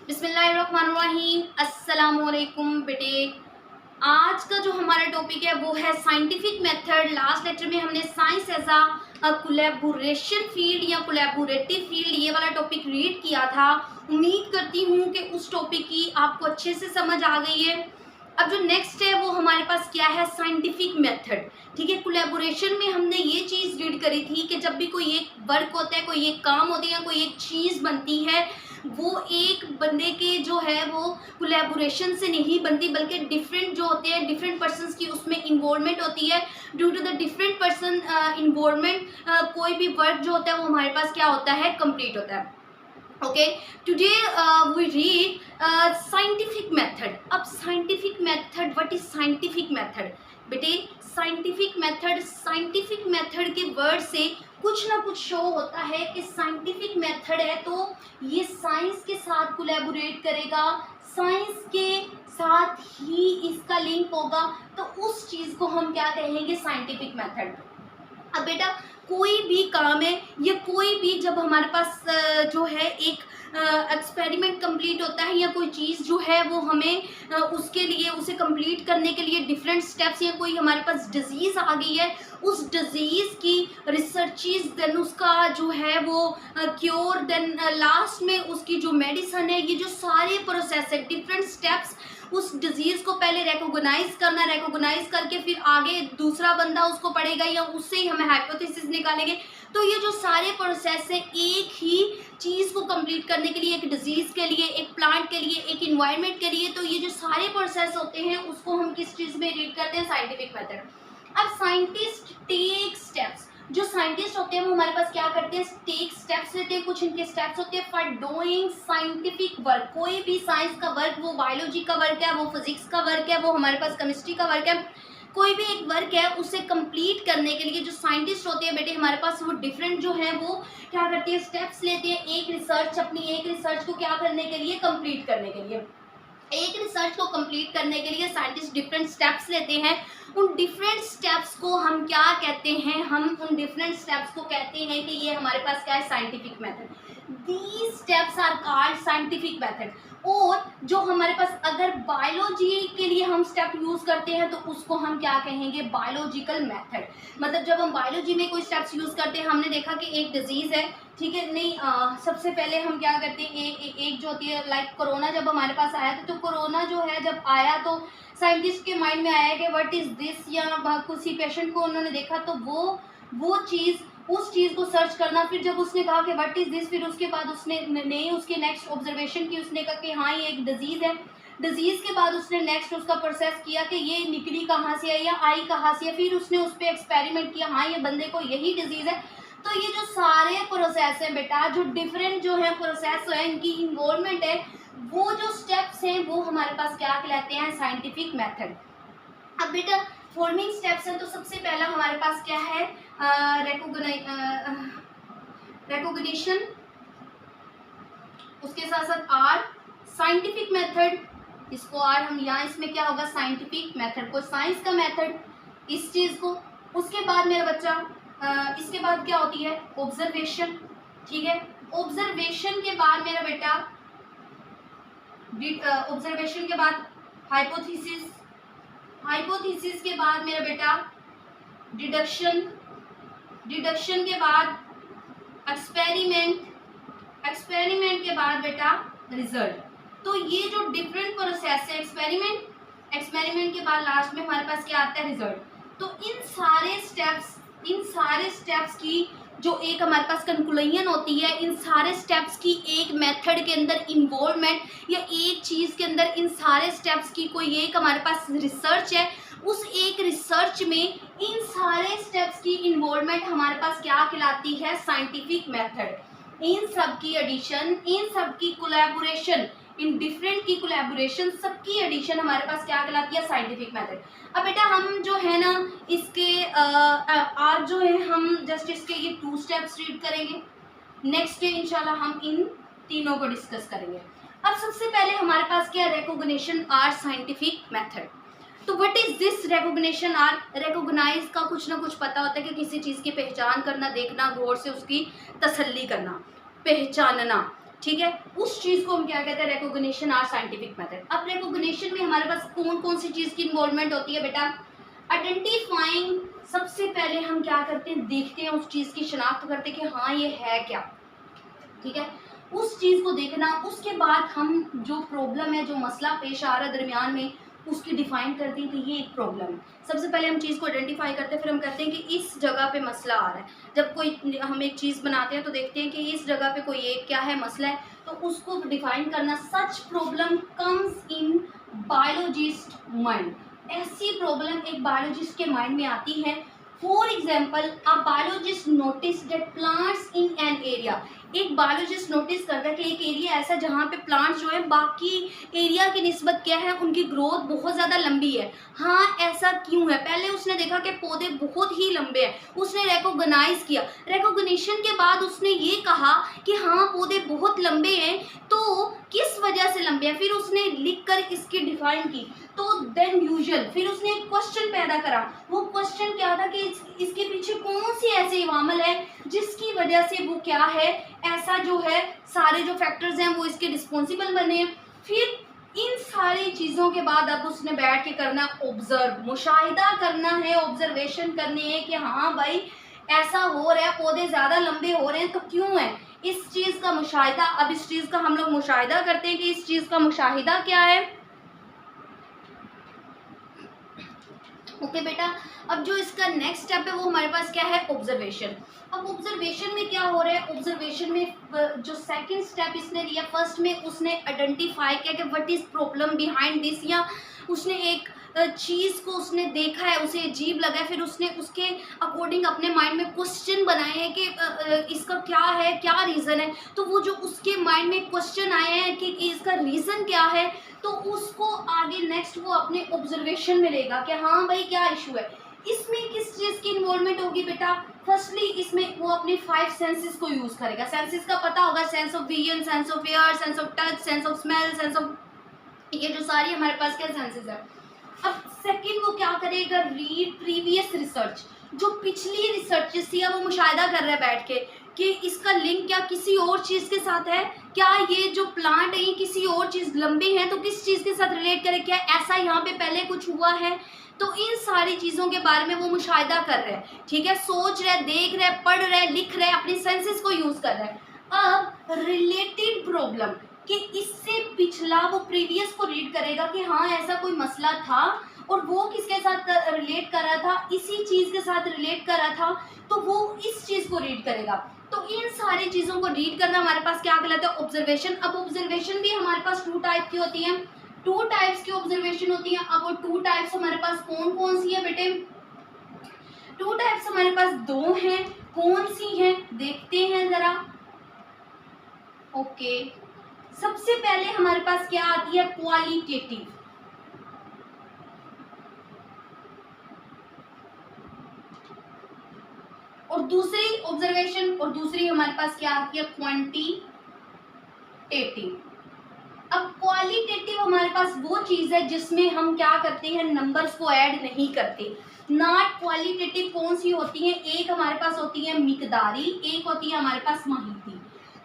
बिस्मिल्लाहिर्रहमानिर्रहीम। अस्सलामुअलैकुम बेटे। आज का जो हमारा टॉपिक है वो है साइंटिफिक मेथड। लास्ट लेक्चर में हमने science as a collaboration field या कोलैबोरेटिव फील्ड ये वाला टॉपिक रीड किया था। उम्मीद करती हूँ कि उस टॉपिक की आपको अच्छे से समझ आ गई है। अब जो नेक्स्ट है वो हमारे पास क्या है, साइंटिफिक मेथड। ठीक है, कोलैबोरेशन में हमने ये चीज़ रीड करी थी कि जब भी कोई एक वर्क होता है, कोई एक काम होता है या कोई एक चीज़ बनती है, वो एक बंदे के जो है वो कोलैबोरेशन से नहीं बनती, बल्कि डिफरेंट जो होते हैं, डिफरेंट पर्सन्स की उसमें इन्वॉल्वमेंट होती है। Due to the different person involvement कोई भी वर्क जो होता है वो हमारे पास क्या होता है, कंप्लीट होता है। Okay, today we read scientific method. अब scientific method, what is scientific method बेटे? साइंटिफिक मेथड के वर्ड से कुछ ना कुछ शो होता है कि साइंटिफिक मेथड है तो ये साइंस के साथ कोलैबोरेट करेगा, साइंस के साथ ही इसका लिंक होगा, तो उस चीज़ को हम क्या कहेंगे, साइंटिफिक मेथड। अब बेटा कोई भी काम है या कोई भी जब हमारे पास जो है एक एक्सपेरिमेंट कंप्लीट होता है या कोई चीज़ जो है वो हमें उसके लिए उसे कंप्लीट करने के लिए डिफरेंट स्टेप्स, या कोई हमारे पास डिजीज़ आ गई है, उस डिजीज़ की रिसर्चेस, देन उसका जो है वो क्योर, देन लास्ट में उसकी जो मेडिसन है, ये जो सारे प्रोसेस है, डिफरेंट स्टेप्स, उस डिजीज़ को पहले रिकॉग्नाइज करना, रिकॉग्नाइज करके फिर आगे दूसरा बंदा उसको पढ़ेगा या उससे ही हमें हाइपोथेसिस निकालेंगे। तो ये जो सारे प्रोसेस है एक ही चीज़ को कंप्लीट करने के लिए, एक डिजीज़ के लिए, एक प्लांट के लिए, एक इन्वायरमेंट के लिए, तो ये जो सारे प्रोसेस होते हैं उसको हम किस चीज़ में रीड करते हैं, साइंटिफिक मेथड। अब साइंटिस्ट टेक स्टेप्स, जो साइंटिस्ट होते हैं वो हमारे पास क्या करते हैं, टेक स्टेप्स लेते हैं। कुछ इनके स्टेप्स होते हैं फॉर डूइंग साइंटिफिक वर्क। कोई भी साइंस का वर्क, वो बायोलॉजी का वर्क है, वो फिजिक्स का वर्क है, वो हमारे पास केमिस्ट्री का वर्क है, कोई भी एक वर्क है उसे कंप्लीट करने के लिए जो साइंटिस्ट होते हैं बेटे हमारे पास, वो डिफरेंट जो है वो क्या करते हैं, स्टेप्स लेते हैं एक रिसर्च को क्या करने के लिए, कंप्लीट करने के लिए। एक रिसर्च को कंप्लीट करने के लिए साइंटिस्ट डिफरेंट स्टेप्स लेते हैं। उन डिफरेंट स्टेप्स को हम क्या कहते हैं, हम उन डिफरेंट स्टेप्स को कहते हैं कि ये हमारे पास क्या है, scientific method. These steps are called scientific method. और जो हमारे पास अगर बायोलॉजी के लिए हम स्टेप यूज करते हैं तो उसको हम क्या कहेंगे, बायोलॉजिकल मेथड। मतलब जब हम बायोलॉजी में कोई स्टेप्स यूज करते हैं, हमने देखा कि एक डिजीज है, ठीक है, नहीं सबसे पहले हम क्या करते हैं, एक जो होती है, लाइक कोरोना जब हमारे पास आया था, तो कोरोना जो है जब आया तो साइंटिस्ट के माइंड में आया कि व्हाट इज दिस, या किसी पेशेंट को उन्होंने देखा तो वो चीज़, उस चीज़ को सर्च करना। फिर जब उसने कहा कि व्हाट इज दिस, फिर उसके बाद उसने नहीं उसके नेक्स्ट ऑब्जर्वेशन की, उसने कहा कि हाँ ये एक डिजीज़ है। डिजीज़ के बाद उसने नेक्स्ट उसका प्रोसेस किया कि ये निकली कहाँ से है या आई कहाँ से है, फिर उसने उस पर एक्सपेरिमेंट किया, हाँ ये बंदे को यही डिजीज़ है। तो ये जो सारे प्रोसेस हैं बेटा, जो डिफरेंट जो है प्रोसेस है, इनकी इन्वॉल्वमेंट है, वो जो स्टेप्स हैं वो हमारे पास क्या कहलाते हैं, साइंटिफिक मेथड। अब बेटा फॉर्मिंग स्टेप्स हैं, तो सबसे पहला हमारे पास क्या है, रिकॉग्निशन, उसके साथ साथ आर, साइंटिफिक मेथड, इसको आर हम यहाँ, इसमें क्या होगा, साइंटिफिक मेथड को, साइंस का मेथड इस चीज़ को। उसके बाद मेरा बच्चा इसके बाद क्या होती है, ऑब्जर्वेशन। ठीक है, ऑब्जर्वेशन के बाद मेरा बेटा ऑब्जर्वेशन के बाद हाइपोथेसिस, हाइपोथेसिस के बाद मेरा बेटा डिडक्शन, डिडक्शन के बाद एक्सपेरिमेंट, एक्सपेरिमेंट के बाद बेटा रिजल्ट। तो ये जो डिफरेंट प्रोसेस है, एक्सपेरिमेंट, एक्सपेरिमेंट के बाद लास्ट में हमारे पास क्या आता है, रिजल्ट। तो इन सारे स्टेप्स की जो एक हमारे पास कंक्लूजन होती है, इन सारे स्टेप्स की एक मेथड के अंदर इन्वॉल्वमेंट, या एक चीज़ के अंदर इन सारे स्टेप्स की कोई एक हमारे पास रिसर्च है, उस एक रिसर्च में इन सारे स्टेप्स की इन्वॉल्वमेंट हमारे पास क्या कहलाती है, साइंटिफिक मेथड। इन सब की एडिशन, इन सब की कोलैबोरेशन, इन डिफरेंट की कोलैबोरेशन, सबकी एडिशन हमारे पास क्या कहलाती है, साइंटिफिक मेथड। अब बेटा हम जो है ना इसके आज जो है हम जस्ट इसके ये 2 स्टेप्स रीड करेंगे, नेक्स्ट डे इंशाल्लाह हम इन तीनों को डिस्कस करेंगे। अब सबसे पहले हमारे पास क्या, रिकॉग्निशन आर साइंटिफिक मेथड। तो what is this recognition or, recognize का कुछ ना कुछ पता होता है कि किसी चीज़ की पहचान करना, देखना, गौर से उसकी तसल्ली करना, पहचानना। ठीक है, उस चीज को हम क्या कहते हैं, रिकॉग्निशन और साइंटिफिक मेथड। अब रिकॉग्निशन में हमारे पास कौन कौन सी चीज की इन्वॉल्वमेंट होती है बेटा? आइडेंटिफाइंग, सबसे पहले हम क्या करते हैं, देखते हैं उस चीज की शिनाख्त करते हैं कि हाँ ये है क्या, ठीक है, उस चीज को देखना। उसके बाद हम जो प्रॉब्लम है, जो मसला पेश आ रहा है दरमियान में, उसकी डिफाइन करते हैं कि ये एक प्रॉब्लम है। सबसे पहले हम चीज़ को आइडेंटिफाई करते हैं, फिर हम कहते हैं कि इस जगह पे मसला आ रहा है। जब कोई हम एक चीज़ बनाते हैं तो देखते हैं कि इस जगह पे कोई एक क्या है मसला है, तो उसको डिफाइन करना। सच problem comes in biologist mind, ऐसी प्रॉब्लम एक बायोलॉजिस्ट के माइंड में आती है। For example, a biologist notice that plants in an area, एक बायोलॉजिस्ट नोटिस करता है कि एक एरिया ऐसा जहाँ पे प्लांट्स जो है बाकी एरिया की निस्बत क्या है, उनकी ग्रोथ बहुत ज़्यादा लंबी है। हाँ, ऐसा क्यों है? पहले उसने देखा कि पौधे बहुत ही लंबे हैं, उसने रिकॉग्नाइज किया। रिकॉग्निशन के बाद उसने ये कहा कि हाँ पौधे बहुत लंबे हैं, तो किस वजह से लंबे हैं, फिर उसने लिख कर इसकी डिफाइन की। तो देन यूजुअल, फिर उसने एक क्वेश्चन पैदा करा। वो क्वेश्चन क्या था कि इसके पीछे कौन सी ऐसे इवामल है जिसकी वजह से वो क्या है, ऐसा जो है सारे जो फैक्टर्स हैं वो इसके रिस्पॉन्सिबल बने हैं। फिर इन सारी चीज़ों के बाद अब उसने बैठ के करना ऑब्जर्व, मुशाहिदा करना है, ऑब्जर्वेशन करनी है कि हाँ भाई ऐसा हो रहा है, पौधे ज़्यादा लंबे हो रहे हैं, तो क्यों है, इस चीज़ का मुशाहिदा। अब इस चीज़ का हम लोग मुशाहिदा करते हैं कि इस चीज़ का मुशाहिदा क्या है। ओके बेटा, अब जो इसका नेक्स्ट स्टेप है वो हमारे पास क्या है, ऑब्जर्वेशन। अब ऑब्जर्वेशन में क्या हो रहा है, ऑब्जर्वेशन में जो सेकंड स्टेप इसने लिया, फर्स्ट में उसने आइडेंटिफाई किया कि what is problem behind this, या उसने एक चीज़ को उसने देखा है, उसे अजीब लगा है, फिर उसने उसके अकॉर्डिंग अपने माइंड में क्वेश्चन बनाए हैं कि इसका क्या है, क्या रीज़न है। तो वो जो उसके माइंड में क्वेश्चन आए हैं कि इसका रीज़न क्या है, तो उसको आगे नेक्स्ट वो अपने ऑब्जर्वेशन में लेगा कि हाँ भाई क्या इशू है। इसमें किस चीज़ की इन्वॉल्वमेंट होगी बेटा? फर्स्टली इसमें वो अपने 5 सेंसेस को यूज़ करेगा। सेंसेस का पता होगा, sense of vision, sense of air, sense of touch, sense of smell, sense of, ये जो सारी हमारे पास क्या सेंसेस है। अब सेकंड वो क्या करेगा, रीड प्रीवियस रिसर्च, जो पिछली रिसर्चेस थी वो मुशाहिदा कर रहा है बैठ के कि इसका लिंक क्या किसी और चीज़ के साथ है, क्या ये जो प्लांट है ये किसी और चीज़ लंबी है तो किस चीज़ के साथ रिलेट करे, क्या ऐसा यहाँ पे पहले कुछ हुआ है। तो इन सारी चीज़ों के बारे में वो मुशाहिदा कर रहे हैं, ठीक है, सोच रहे, देख रहे, पढ़ रहे, लिख रहे, अपनी सेंसेस को यूज़ कर रहे हैं। अब रिलेटेड प्रॉब्लम कि इससे पिछला वो प्रीवियस को रीड करेगा कि हाँ ऐसा कोई मसला था और वो किसके साथ रिलेट कर रहा था, इसी चीज़ के साथ रिलेट कर रहा था, तो वो इस चीज़ को रीड करेगा। तो इन सारी चीज़ों को रीड करना हमारे पास क्या कहलाता है, ऑब्जर्वेशन। अब ऑब्जर्वेशन भी हमारे पास 2 टाइप की होती हैं, 2 टाइप्स की ऑब्जर्वेशन होती हैं। अब वो 2 टाइप्स हमारे पास कौन कौन सी है बेटे? 2 टाइप्स हमारे पास 2 हैं, कौन सी हैं देखते हैं ज़रा। ओके, सबसे पहले हमारे पास क्या आती है, क्वालिटेटिव, और दूसरी ऑब्जर्वेशन, और दूसरी हमारे पास क्या आती है, क्वांटिटेटिव। अब क्वालिटेटिव हमारे पास वो चीज़ है जिसमें हम क्या करते हैं, नंबर्स को ऐड नहीं करते। नॉट क्वालिटेटिव कौन सी होती है, एक हमारे पास होती है मिकदारी, एक होती है हमारे पास माहिती।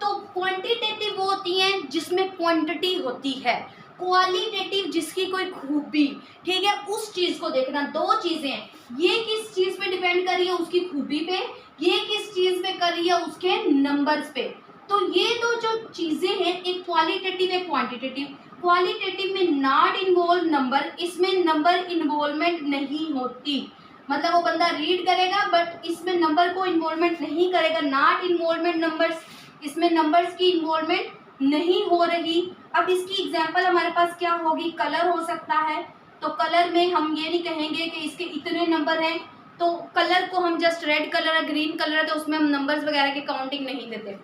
तो क्वांटिटेटिव वो होती हैं जिसमें क्वांटिटी होती है, क्वालिटेटिव जिसकी कोई खूबी, ठीक है, उस चीज़ को देखना। 2 चीज़ें हैं, ये किस चीज़ पे डिपेंड कर रही है, उसकी खूबी पे, ये किस चीज़ पे कर रही है, उसके नंबर्स पे। तो ये 2 जो चीज़ें हैं, एक क्वालिटेटिव एक क्वांटिटेटिव। क्वालिटेटिव में नॉट इन्वॉल्व नंबर, इसमें नंबर इन्वॉल्वमेंट नहीं होती, मतलब वो बंदा रीड करेगा बट इसमें नंबर को इन्वॉल्वमेंट नहीं करेगा, नॉट इन्वॉल्वमेंट नंबर्स, इसमें नंबर्स की इन्वॉल्वमेंट नहीं हो रही। अब इसकी एग्जांपल हमारे पास क्या होगी, कलर हो सकता है। तो कलर में हम ये नहीं कहेंगे कि इसके इतने नंबर हैं, तो कलर को हम जस्ट रेड कलर है, ग्रीन कलर है, तो उसमें हम नंबर्स वगैरह की काउंटिंग नहीं देते।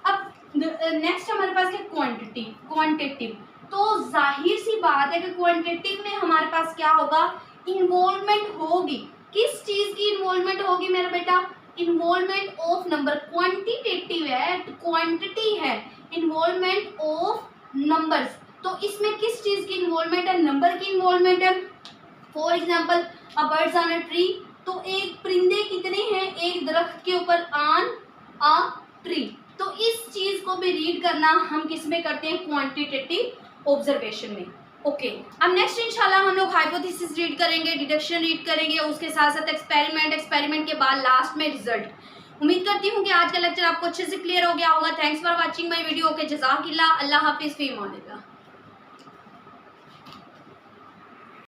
अब नेक्स्ट हमारे पास है क्वांटिटी, क्वांटिटिव। तो जाहिर सी बात है कि क्वांटिटिव में हमारे पास क्या होगा, इन्वॉल्वमेंट होगी। किस चीज़ की इन्वॉल्वमेंट होगी मेरा बेटा, इन्वॉल्वमेंट ऑफ नंबर। क्वांटिटेटिव है, क्वांटिटी है, इन्वॉल्वमेंट ऑफ नंबर्स। तो इसमें किस चीज़ की इन्वॉल्वमेंट है, नंबर की इन्वॉल्वमेंट है। For example a bird's on a tree, तो एक परिंदे कितने हैं एक दरख्त के ऊपर, ऑन अ ट्री, तो इस चीज़ को भी रीड करना हम किस में करते हैं, क्वांटिटेटिव ऑब्जर्वेशन में। ओके अब नेक्स्ट इंशाल्लाह हम लोग हाइपोथेसिस रीड करेंगे, डिडक्शन रीड करेंगे, उसके साथ साथ एक्सपेरिमेंट के बाद लास्ट में रिजल्ट। उम्मीद करती हूँ कि आज का लेक्चर आपको अच्छे से क्लियर हो गया होगा। Thanks for watching my video. Okay जज़ाकिल्लाह, अल्लाह हाफिज़, फी अमानिल्लाह।